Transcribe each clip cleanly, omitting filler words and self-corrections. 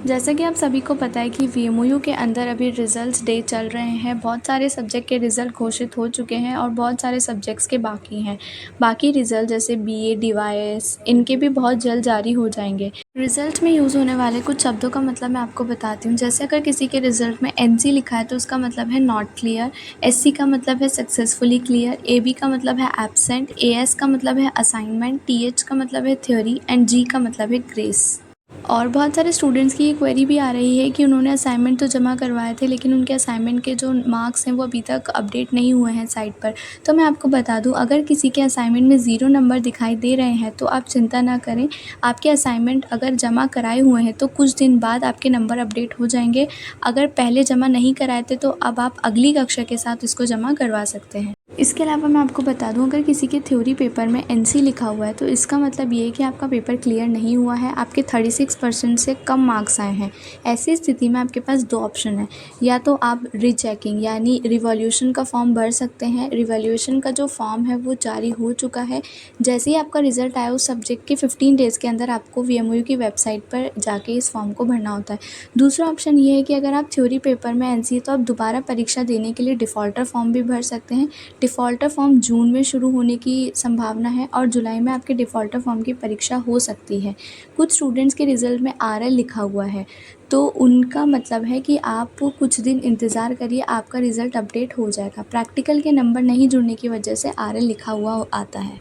जैसा कि आप सभी को पता है कि वीएमओयू के अंदर अभी रिजल्ट्स डे चल रहे हैं। बहुत सारे सब्जेक्ट के रिज़ल्ट घोषित हो चुके हैं और बहुत सारे सब्जेक्ट्स के बाकी हैं। बाकी रिज़ल्ट जैसे बीए, डीवाईएस इनके भी बहुत जल्द जारी हो जाएंगे। रिज़ल्ट में यूज़ होने वाले कुछ शब्दों का मतलब मैं आपको बताती हूँ। जैसे अगर किसी के रिज़ल्ट में एनसी लिखा है तो उसका मतलब है नॉट क्लियर, एससी का मतलब है सक्सेसफुली क्लियर, एबी का मतलब है एब्सेंट, एएस का मतलब है असाइनमेंट, टीएच का मतलब है थ्योरी एंड जी का मतलब है ग्रेस। और बहुत सारे स्टूडेंट्स की ये क्वेरी भी आ रही है कि उन्होंने असाइनमेंट तो जमा करवाए थे लेकिन उनके असाइनमेंट के जो मार्क्स हैं वो अभी तक अपडेट नहीं हुए हैं साइट पर। तो मैं आपको बता दूं, अगर किसी के असाइनमेंट में 0 नंबर दिखाई दे रहे हैं तो आप चिंता ना करें। आपके असाइनमेंट अगर जमा कराए हुए हैं तो कुछ दिन बाद आपके नंबर अपडेट हो जाएंगे। अगर पहले जमा नहीं कराए थे तो अब आप अगली कक्षा के साथ इसको जमा करवा सकते हैं। इसके अलावा मैं आपको बता दूं, अगर किसी के थ्योरी पेपर में एनसी लिखा हुआ है तो इसका मतलब ये है कि आपका पेपर क्लियर नहीं हुआ है, आपके 36% से कम मार्क्स आए हैं। ऐसी स्थिति में आपके पास 2 ऑप्शन है। या तो आप रीचेकिंग यानी रिवॉल्यूशन का फॉर्म भर सकते हैं। रिवॉल्यूशन का जो फॉर्म है वो जारी हो चुका है। जैसे ही आपका रिजल्ट आया उस सब्जेक्ट के 15 डेज़ के अंदर आपको वीएमओयू की वेबसाइट पर जाके इस फॉर्म को भरना होता है। दूसरा ऑप्शन ये है कि अगर आप थ्योरी पेपर में एनसी है तो आप दोबारा परीक्षा देने के लिए डिफ़ॉल्टर फॉर्म भी भर सकते हैं। डिफ़ॉल्टर फॉर्म जून में शुरू होने की संभावना है और जुलाई में आपके डिफ़ॉल्टर फॉर्म की परीक्षा हो सकती है। कुछ स्टूडेंट्स के रिज़ल्ट में आरएल लिखा हुआ है तो उनका मतलब है कि आप कुछ दिन इंतज़ार करिए, आपका रिज़ल्ट अपडेट हो जाएगा। प्रैक्टिकल के नंबर नहीं जुड़ने की वजह से आरएल लिखा हुआ आता है।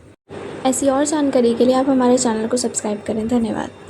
ऐसी और जानकारी के लिए आप हमारे चैनल को सब्सक्राइब करें। धन्यवाद।